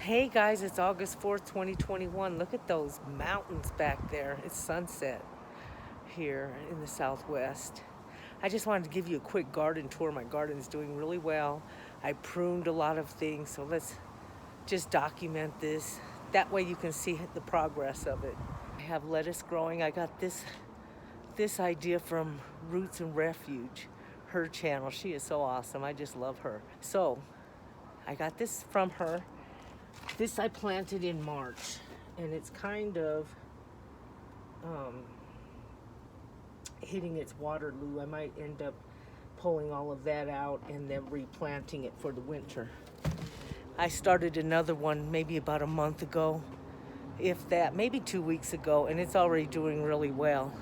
Hey guys, it's August 4th, 2021. Look at those mountains back there. It's sunset here in the Southwest. I just wanted to give you a quick garden tour. My garden is doing really well. I pruned a lot of things, so let's just document this. That way you can see the progress of it. I have lettuce growing. I got this idea from Roots and Refuge, her channel. She is so awesome. I just love her. So I got this from her. This I planted in March, and it's kind of hitting its Waterloo. I might end up pulling all of that out and then replanting it for the winter. I started another one maybe about a month ago, if that, maybe 2 weeks ago, and it's already doing really well.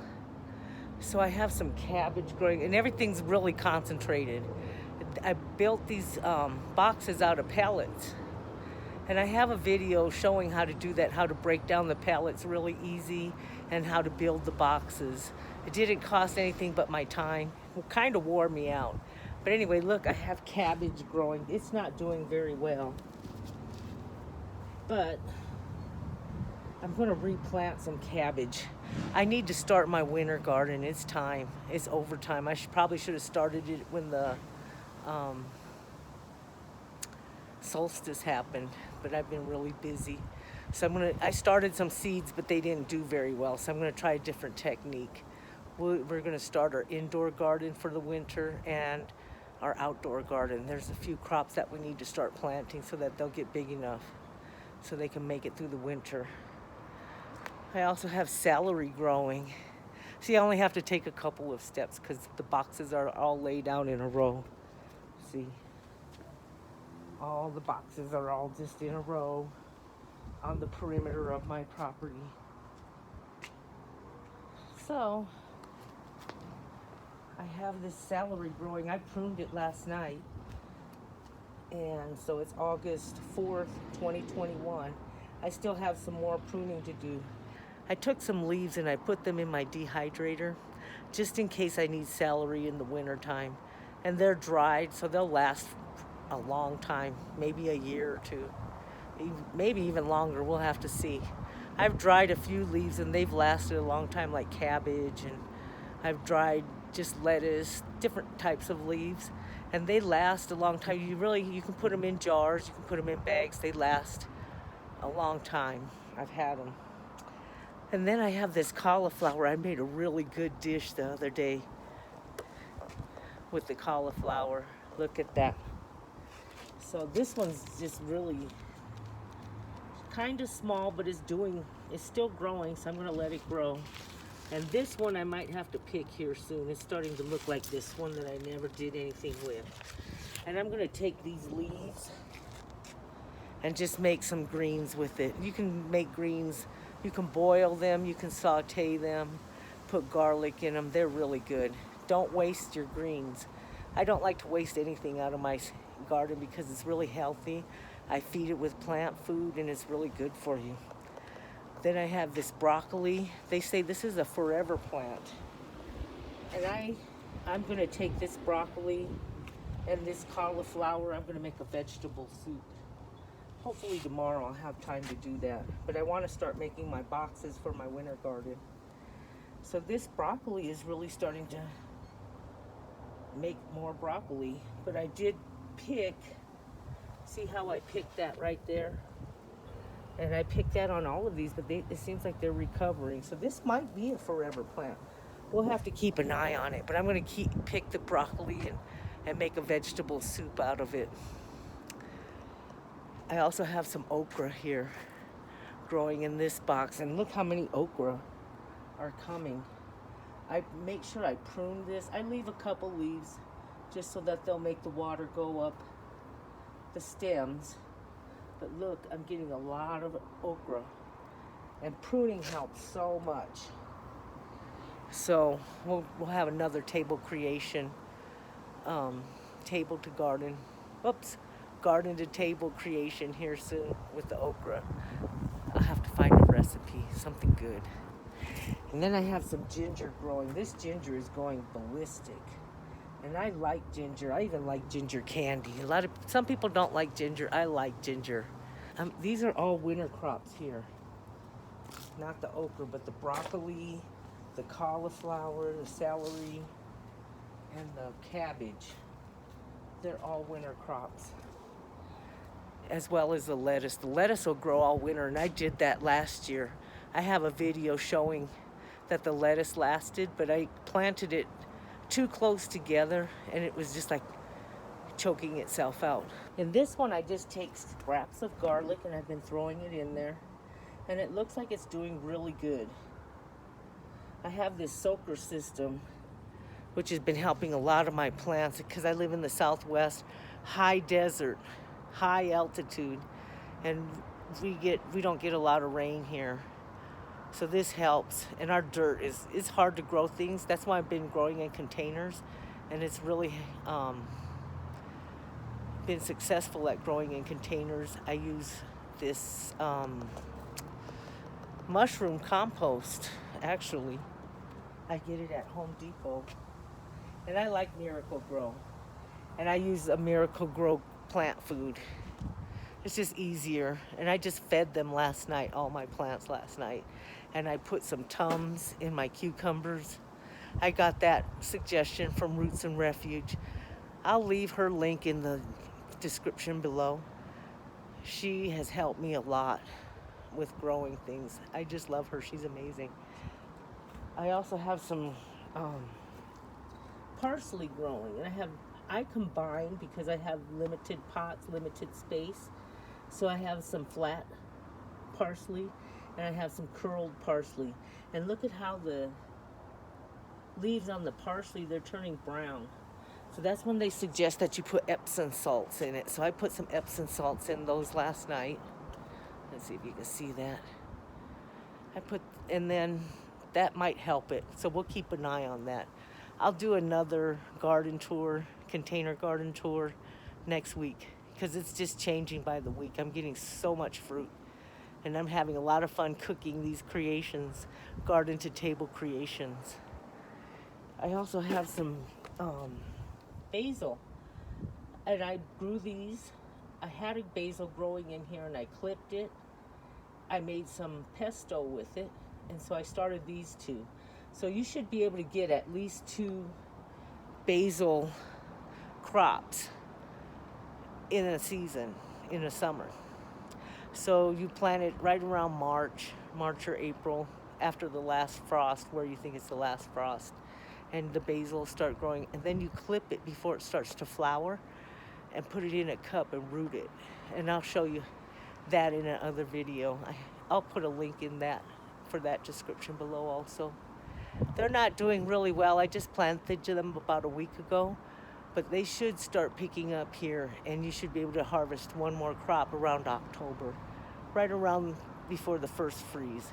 So I have some cabbage growing, and everything's really concentrated. I built these boxes out of pellets. And I have a video showing how to do that, how to break down the pellets really easy, and how to build the boxes. It didn't cost anything but my time. It kind of wore me out. But anyway, look, I have cabbage growing. It's not doing very well. But I'm going to replant some cabbage. I need to start my winter garden. It's time. It's overtime. I probably should have started it when the solstice happened, but I've been really busy. So I started some seeds, but they didn't do very well. So I'm gonna try a different technique. We're gonna start our indoor garden for the winter and our outdoor garden. There's a few crops that we need to start planting so that they'll get big enough so they can make it through the winter. I also have celery growing. See, I only have to take a couple of steps because the boxes are all laid out in a row. See? All the boxes are all just in a row on the perimeter of my property. So I have this celery growing. I pruned it last night. And so it's August 4th, 2021. I still have some more pruning to do. I took some leaves and I put them in my dehydrator just in case I need celery in the wintertime. And they're dried, so they'll last a long time, maybe a year or two, maybe even longer. We'll have to see. I've dried a few leaves and they've lasted a long time, like cabbage, and I've dried just lettuce, different types of leaves, and they last a long time. You can put them in jars, you can put them in bags. They last a long time. I've had them. And then I have this cauliflower. I made a really good dish the other day with the cauliflower. Look at that. So this one's just really kind of small, but it's still growing, so I'm gonna let it grow. And this one I might have to pick here soon. It's starting to look like this one that I never did anything with. And I'm gonna take these leaves and just make some greens with it. You can make greens, you can boil them, you can saute them, put garlic in them. They're really good. Don't waste your greens. I don't like to waste anything out of my garden because it's really healthy. I feed it with plant food and it's really good for you. Then I have this broccoli. They say this is a forever plant. And I'm gonna take this broccoli and this cauliflower. I'm gonna make a vegetable soup. Hopefully tomorrow I'll have time to do that. But I wanna start making my boxes for my winter garden. So this broccoli is really starting to make more broccoli, but I did pick, see how I picked that right there? And I picked that on all of these, but it seems like they're recovering. So this might be a forever plant. We'll have to keep an eye on it, but I'm gonna pick the broccoli and make a vegetable soup out of it. I also have some okra here growing in this box, and look how many okra are coming. I make sure I prune this. I leave a couple leaves just so that they'll make the water go up the stems. But look, I'm getting a lot of okra. And pruning helps so much. So we'll have another table creation, table to garden. Garden to table creation here soon with the okra. I'll have to find a recipe, something good. And then I have some ginger growing. This ginger is going ballistic. And I like ginger. I even like ginger candy. Some people don't like ginger. I like ginger. These are all winter crops here. Not the okra, but the broccoli, the cauliflower, the celery, and the cabbage. They're all winter crops. As well as the lettuce. The lettuce will grow all winter, and I did that last year. I have a video showing that the lettuce lasted, but I planted it too close together, and it was just like choking itself out. In this one, I just take scraps of garlic, and I've been throwing it in there, and it looks like it's doing really good. I have this soaker system, which has been helping a lot of my plants because I live in the Southwest, high desert, high altitude, and we don't get a lot of rain here. So this helps, and our dirt is hard to grow things. That's why I've been growing in containers, and it's really been successful at growing in containers. I use this mushroom compost, actually. I get it at Home Depot, and I like Miracle-Gro, and I use a Miracle-Gro plant food. It's just easier, and I just fed them last night, all my plants last night, and I put some Tums in my cucumbers. I got that suggestion from Roots and Refuge. I'll leave her link in the description below. She has helped me a lot with growing things. I just love her. She's amazing. I also have some parsley growing, and I combine because I have limited pots, limited space. So I have some flat parsley, and I have some curled parsley. And look at how the leaves on the parsley, they're turning brown. So that's when they suggest that you put Epsom salts in it. So I put some Epsom salts in those last night. Let's see if you can see that. And then that might help it. So we'll keep an eye on that. I'll do another garden tour, container garden tour next week, because it's just changing by the week. I'm getting so much fruit, and I'm having a lot of fun cooking these creations, garden to table creations. I also have some basil, and I grew these. I had a basil growing in here, and I clipped it. I made some pesto with it, and so I started these two. So you should be able to get at least 2 basil crops in a season, in a summer. So you plant it right around March or April, after the last frost, where you think it's the last frost, and the basil will start growing. And then you clip it before it starts to flower and put it in a cup and root it. And I'll show you that in another video. I'll put a link in that for that description below also. They're not doing really well. I just planted them about a week ago, but they should start picking up here, and you should be able to harvest one more crop around October, right around before the first freeze.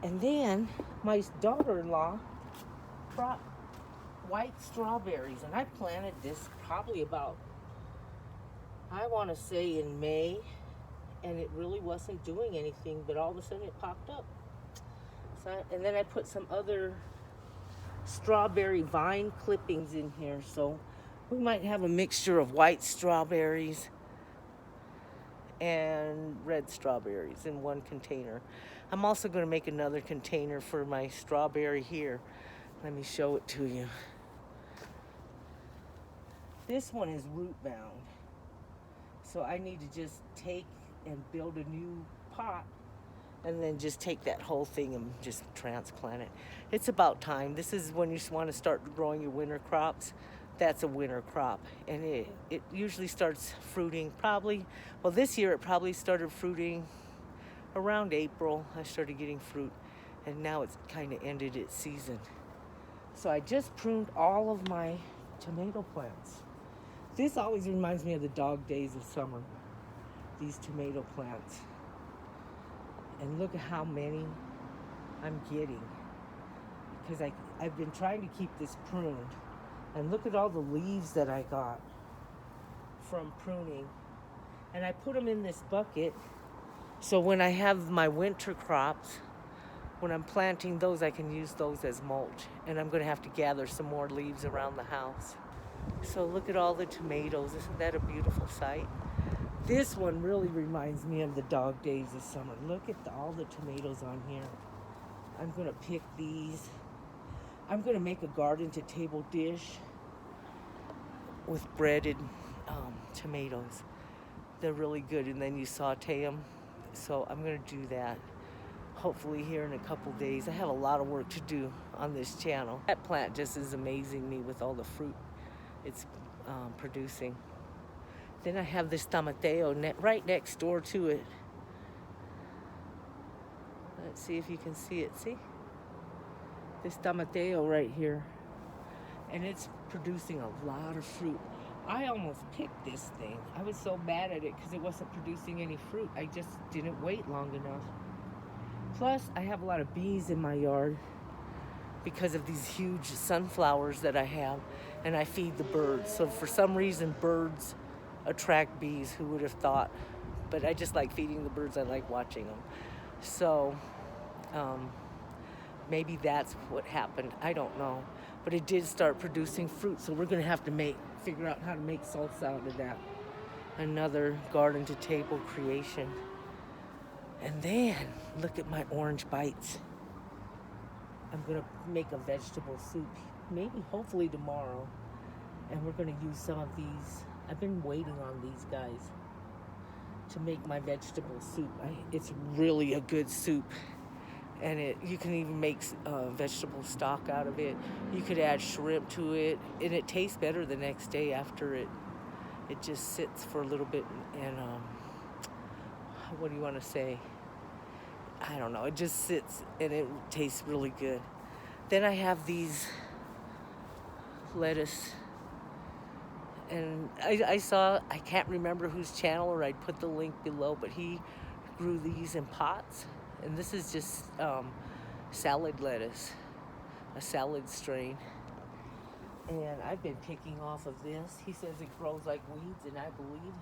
And then my daughter-in-law brought white strawberries, and I planted this probably about, I want to say in May, and it really wasn't doing anything, but all of a sudden it popped up. And then I put some other strawberry vine clippings in here, so we might have a mixture of white strawberries and red strawberries in one container. I'm also going to make another container for my strawberry here. Let me show it to you. This one is root bound, so I need to just take and build a new pot, and then just take that whole thing and just transplant it. It's about time. This is when you want to start growing your winter crops. That's a winter crop, and it usually starts fruiting probably, well, this year it probably started fruiting around April. I started getting fruit, and now it's kind of ended its season. So I just pruned all of my tomato plants. This always reminds me of the dog days of summer, these tomato plants. And look at how many I'm getting, because I've been trying to keep this pruned. And look at all the leaves that I got from pruning. And I put them in this bucket, so when I have my winter crops, when I'm planting those, I can use those as mulch. And I'm going to have to gather some more leaves around the house. So look at all the tomatoes. Isn't that a beautiful sight? This one really reminds me of the dog days of summer. Look at all the tomatoes on here. I'm gonna pick these. I'm gonna make a garden to table dish with breaded tomatoes. They're really good, and then you saute them. So I'm gonna do that hopefully here in a couple days. I have a lot of work to do on this channel. That plant just is amazing me with all the fruit it's producing. Then I have this tomateo right next door to it. Let's see if you can see it. See? This tomateo right here. And it's producing a lot of fruit. I almost picked this thing. I was so mad at it because it wasn't producing any fruit. I just didn't wait long enough. Plus, I have a lot of bees in my yard because of these huge sunflowers that I have, and I feed the birds. So for some reason, birds attract bees. Who would have thought? But I just like feeding the birds. I like watching them. So maybe that's what happened. I don't know. But it did start producing fruit, so we're gonna have to figure out how to make salsa out of that. Another garden to table creation. And then look at my orange bites. I'm gonna make a vegetable soup, maybe hopefully tomorrow. And we're gonna use some of these. I've been waiting on these guys to make my vegetable soup. It's really a good soup. And you can even make vegetable stock out of it. You could add shrimp to it, and it tastes better the next day after it just sits for a little bit. And what do you want to say? I don't know. It just sits, and it tastes really good. Then I have these lettuce, and I can't remember whose channel, or I'd put the link below, but he grew these in pots. And this is just salad lettuce, a salad strain. And I've been picking off of this. He says it grows like weeds, and I believe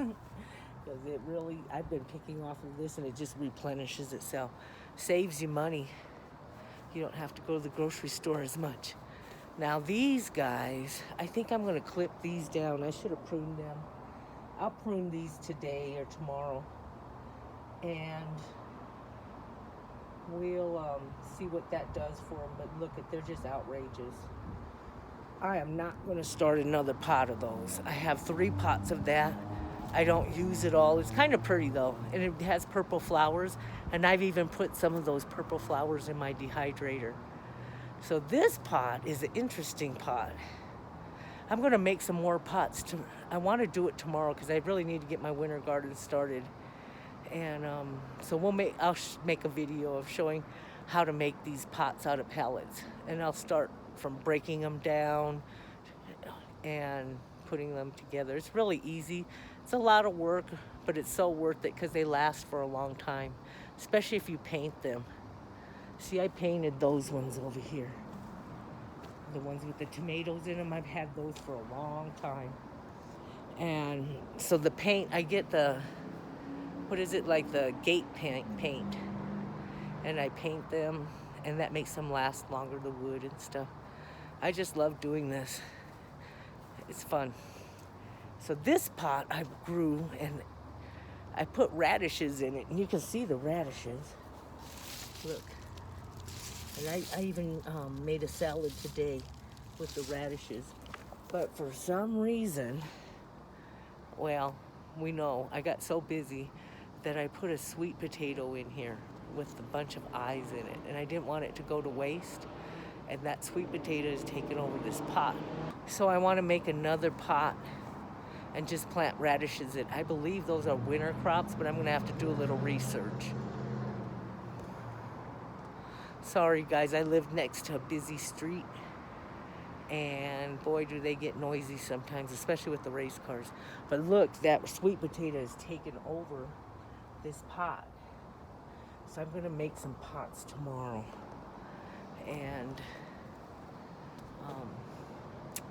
him. Because I've been picking off of this, and it just replenishes itself. Saves you money. You don't have to go to the grocery store as much. Now these guys, I think I'm gonna clip these down. I should have pruned them. I'll prune these today or tomorrow. And we'll see what that does for them. But look, they're just outrageous. I am not going to start another pot of those. I have 3 pots of that. I don't use it all. It's kind of pretty though, and it has purple flowers, and I've even put some of those purple flowers in my dehydrator. So this pot is an interesting pot. I'm going to make some more pots. I want to do it tomorrow because I really need to get my winter garden started. And so I'll make a video of showing how to make these pots out of pallets. And I'll start from breaking them down and putting them together. It's really easy. It's a lot of work, but it's so worth it because they last for a long time, especially if you paint them. See, I painted those ones over here. The ones with the tomatoes in them, I've had those for a long time. And so the paint, I get like the gate paint, and I paint them, and that makes them last longer, the wood and stuff. I just love doing this. It's fun. So this pot I grew, and I put radishes in it, and you can see the radishes. Look. And I even made a salad today with the radishes. But for some reason, well, we know I got so busy that I put a sweet potato in here with a bunch of eyes in it, and I didn't want it to go to waste, and that sweet potato has taken over this pot. So I want to make another pot and just plant radishes in. I believe those are winter crops, but I'm going to have to do a little research. Sorry guys, I live next to a busy street, and boy do they get noisy sometimes, especially with the race cars. But look, that sweet potato has taken over this pot. So I'm gonna make some pots tomorrow, and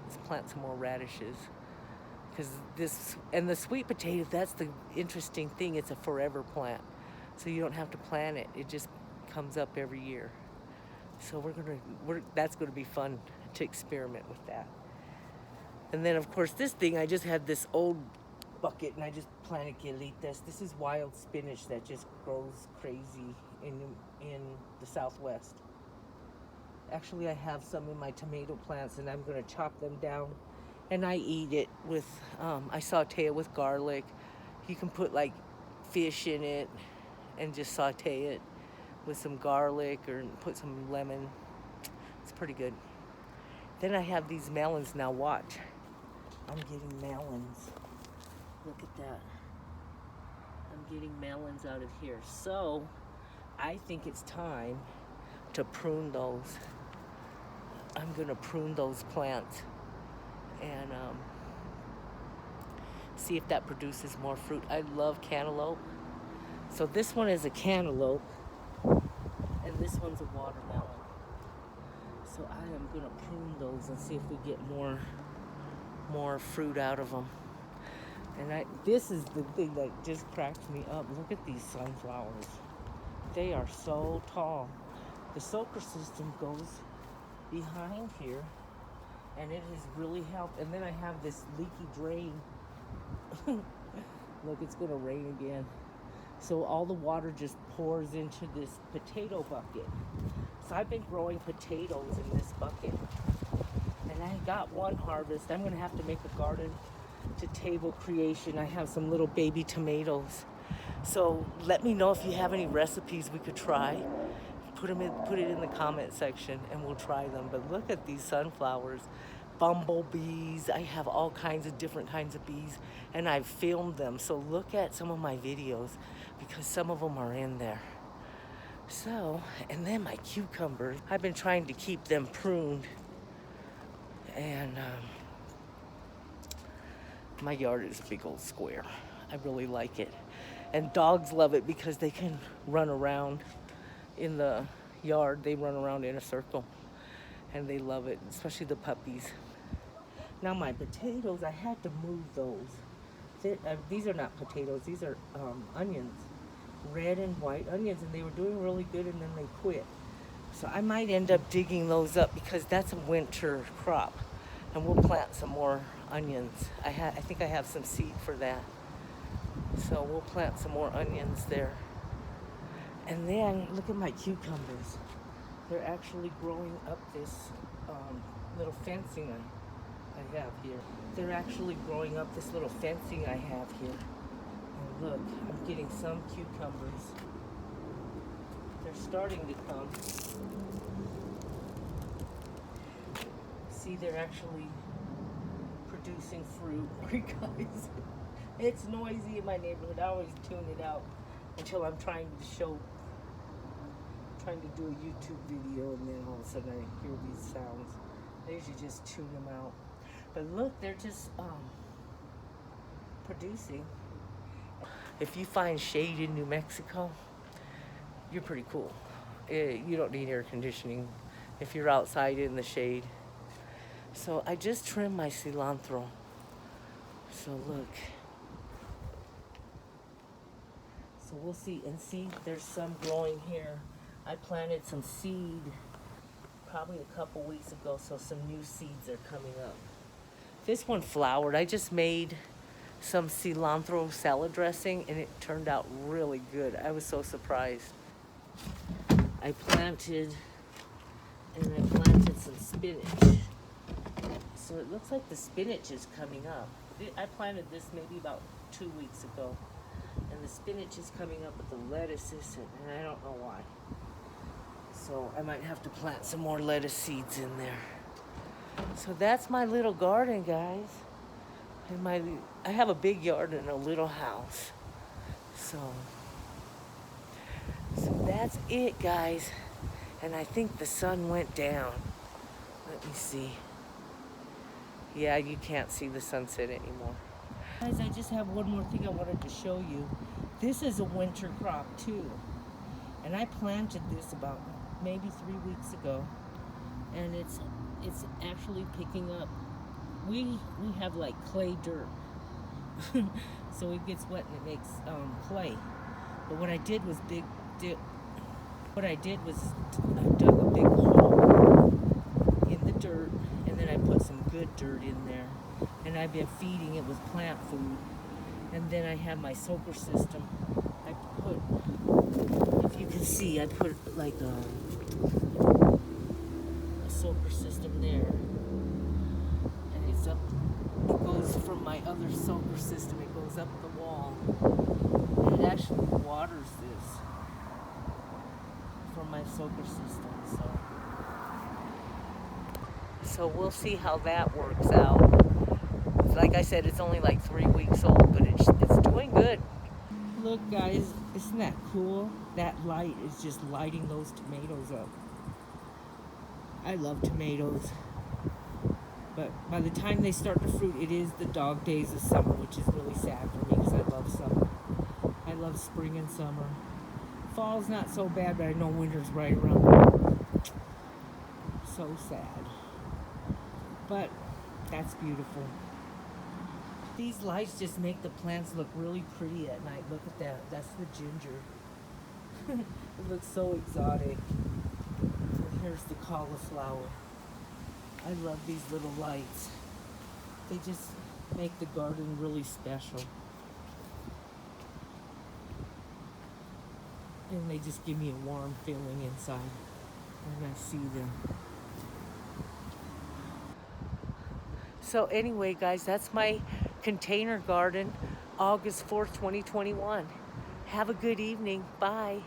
let's plant some more radishes. Because the sweet potato, that's the interesting thing, it's a forever plant. So you don't have to plant it, it just comes up every year. So that's gonna be fun to experiment with that. And then of course this thing, I just had this old bucket and I just planted guelitas. This is wild spinach that just grows crazy in the Southwest. Actually, I have some in my tomato plants and I'm gonna chop them down and I eat it with, I saute it with garlic. You can put like fish in it and just saute it with some garlic or put some lemon. It's pretty good. Then I have these melons. Now watch. I'm getting melons. Look at that. I'm getting melons out of here. So I think it's time to prune those. I'm gonna prune those plants and see if that produces more fruit. I love cantaloupe. So this one is a cantaloupe and this one's a watermelon. So I am gonna prune those and see if we get more fruit out of them. And this is the thing that just cracks me up. Look at these sunflowers. They are so tall. The soaker system goes behind here and it has really helped. And then I have this leaky drain. Look, it's gonna rain again. So all the water just pours into this potato bucket. So I've been growing potatoes in this bucket. And I got one harvest. I'm gonna have to make a garden to table creation. I have some little baby tomatoes. So let me know if you have any recipes we could try. Put it in the comment section and we'll try them. But look at these sunflowers. Bumblebees. I have all kinds of different kinds of bees and I've filmed them. So look at some of my videos because some of them are in there. So, and then my cucumbers. I've been trying to keep them pruned and my yard is a big old square. I really like it. And dogs love it because they can run around in the yard. They run around in a circle and they love it, especially the puppies. Now my potatoes, I had to move those. These are not potatoes, these are onions. Red and white onions, and they were doing really good and then they quit. So I might end up digging those up because that's a winter crop. And we'll plant some more onions. I think I have some seed for that. So we'll plant some more onions there. And then look at my cucumbers. They're actually growing up this little fencing I have here. They're actually growing up this little fencing I have here. And look, I'm getting some cucumbers. They're starting to come. See, they're actually producing fruit. Guys, it's noisy in my neighborhood. I always tune it out until I'm trying to do a YouTube video, and then all of a sudden I hear these sounds. I usually just tune them out. But look, they're just producing. If you find shade in New Mexico, you're pretty cool. You don't need air conditioning if you're outside in the shade. So I just trimmed my cilantro. So look. So we'll see. And see, there's some growing here. I planted some seed probably a couple weeks ago, so some new seeds are coming up. This one flowered. I just made some cilantro salad dressing and it turned out really good. I was so surprised. I planted some spinach. So it looks like the spinach is coming up. I planted this maybe about 2 weeks ago. And the spinach is coming up, but the lettuce isn't, and I don't know why. So I might have to plant some more lettuce seeds in there. So that's my little garden, guys. And I have a big yard and a little house. So that's it, guys. And I think the sun went down. Let me see. Yeah, you can't see the sunset anymore. Guys, I just have one more thing I wanted to show you. This is a winter crop too. And I planted this about maybe 3 weeks ago. And it's actually picking up. We have like clay dirt. So it gets wet and it makes clay. But what I did was I dug a big hole in the dirt, and then I put some good dirt in there. And I've been feeding it with plant food. And then I have my soaker system. I put, if you can see, I put like a soaker system there. And it's up, it goes from my other soaker system, it goes up the wall. And it actually waters this from my soaker system, so we'll see how that works out. Like I said, it's only like 3 weeks old, but it's doing good. Look, guys, isn't that cool? That light is just lighting those tomatoes up. I love tomatoes. But by the time they start to fruit, it is the dog days of summer, which is really sad for me because I love summer. I love spring and summer. Fall's not so bad, but I know winter's right around the corner. So sad. But that's beautiful. These lights just make the plants look really pretty at night. Look at that. That's the ginger. It looks so exotic. And here's the cauliflower. I love these little lights. They just make the garden really special. And they just give me a warm feeling inside when I see them. So anyway, guys, that's my container garden, August 4th, 2021. Have a good evening. Bye.